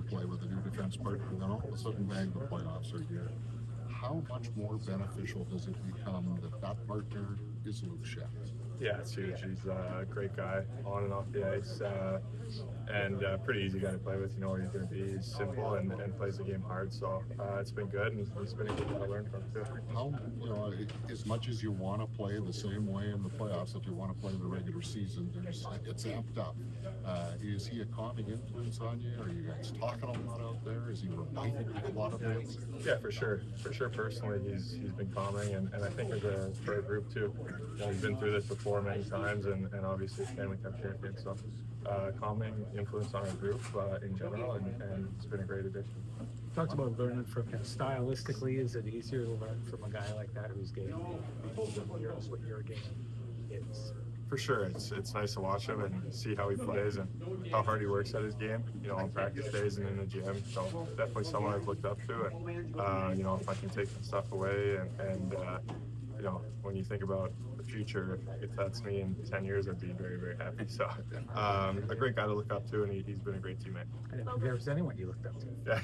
play with a new defense partner, and then all of a sudden, bang, the playoffs are here. How much more beneficial does it become that that partner is Luke Schenn? Yeah, it's huge. He's a great guy on and off the ice, and pretty easy guy to play with. You know what he's going to be. He's simple and plays the game hard. So it's been good, and he's been a good guy to learn from too. How, as much as you want to play the same way in the playoffs that you want to play in the regular season, it's amped up. Is he a calming influence on you? Are you guys talking a lot out there? Is he reminding you a lot of things? Yeah, for sure. For sure, personally, he's been calming, and I think for a group too. You know, he's been through this before many times, and obviously Stanley Cup champion. So calming influence on our group in general, and it's been a great addition. You talked about learning from him. Stylistically, is it easier to learn from a guy like that whose game mirrors what your game is? For sure, it's nice to watch him and see how he plays and how hard he works at his game, you know, on practice days and in the gym. So definitely someone I've looked up to, and you know, if I can take some stuff away and you know, when you think about the future, if that's me in 10 years, I'd be very, very happy. So a great guy to look up to, and he's been a great teammate. I didn't think there was anyone you looked up to. Yeah.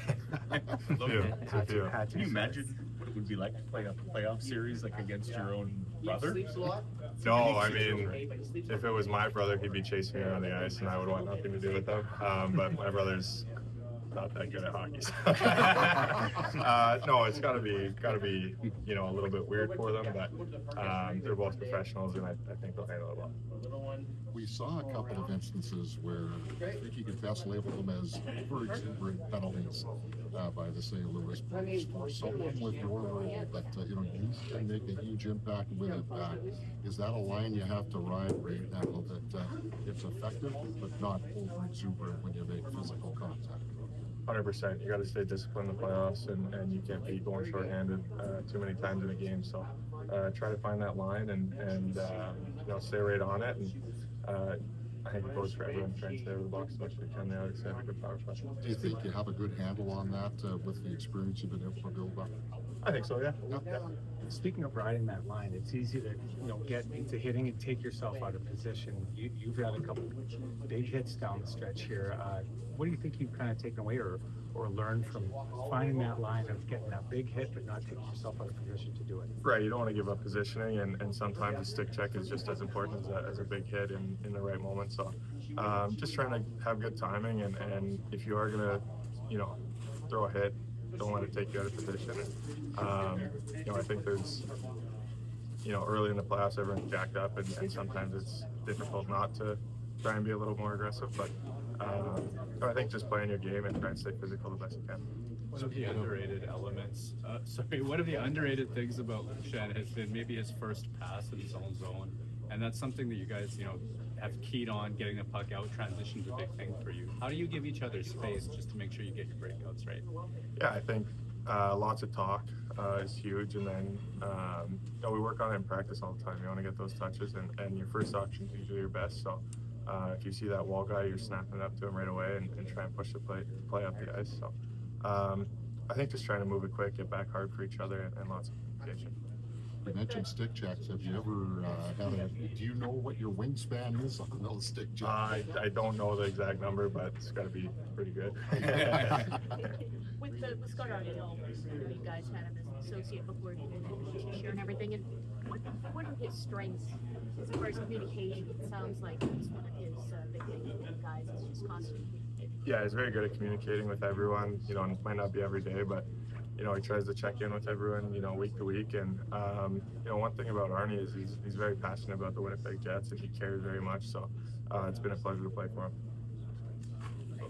Can you imagine what it would be like to play a playoff series like against your own brother? No, I mean, if it was my brother, he'd be chasing me around the ice, and I would want nothing to do with him. But my brother's not that good at hockey. So. No, it's gotta be, you know, a little bit weird for them, but they're both professionals, and I think they'll handle it well. We saw a couple of instances where I think you could best label them as over-exuberant penalties by the St. Louis Blues. For someone with your role that you can make a huge impact with it, is that a line you have to ride right now that it's effective but not over-exuberant when you make physical contact? 100%. You got to stay disciplined in the playoffs, and you can't be going shorthanded too many times in a game. So try to find that line and you know, stay right on it. And I think it goes for everyone trying to stay over the box as much as they can. They obviously have a good power play. Do you think you have a good handle on that with the experience you've been able to build up? I think so, yeah. Speaking of riding that line, it's easy to get into hitting and take yourself out of position. You've had a couple big hits down the stretch here. What do you think you've kind of taken away or learned from finding that line of getting that big hit but not taking yourself out of position to do it? Right, you don't want to give up positioning, and sometimes a stick check is just as important as a big hit in the right moment. So just trying to have good timing, and if you are going to, you know, throw a hit, don't let it take you out of position. You know, I think there's, you know, early in the playoffs, everyone's jacked up, and sometimes it's difficult not to try and be a little more aggressive. But I think just playing your game and trying to stay physical the best you can. One of the underrated elements, one of the underrated things about Schenn has been maybe his first pass in his own zone. And that's something that you guys, you know, have keyed on. Getting the puck out, transition's a big thing for you. How do you give each other space just to make sure you get your breakouts right? Yeah, I think lots of talk is huge, and then you know, we work on it in practice all the time. You want to get those touches, and your first option is usually your best. So if you see that wall guy, you're snapping it up to him right away and try and push the play up the ice. So I think just trying to move it quick, get back hard for each other, and lots of communication. You mentioned stick checks. Have you ever do you know what your wingspan is on those stick checks? I don't know the exact number, but it's got to be pretty good. With Scott Arnold, you guys had him as an associate before he did the share and everything. And what are his strengths as far as communication? It sounds like it's one of his big things with you guys. It's just constantly. Yeah, he's very good at communicating with everyone. You know, it might not be every day, but you know, he tries to check in with everyone, you know, week to week. And you know, one thing about Arnie is he's very passionate about the Winnipeg Jets, and he cares very much. So it's been a pleasure to play for him.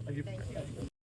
Thank you.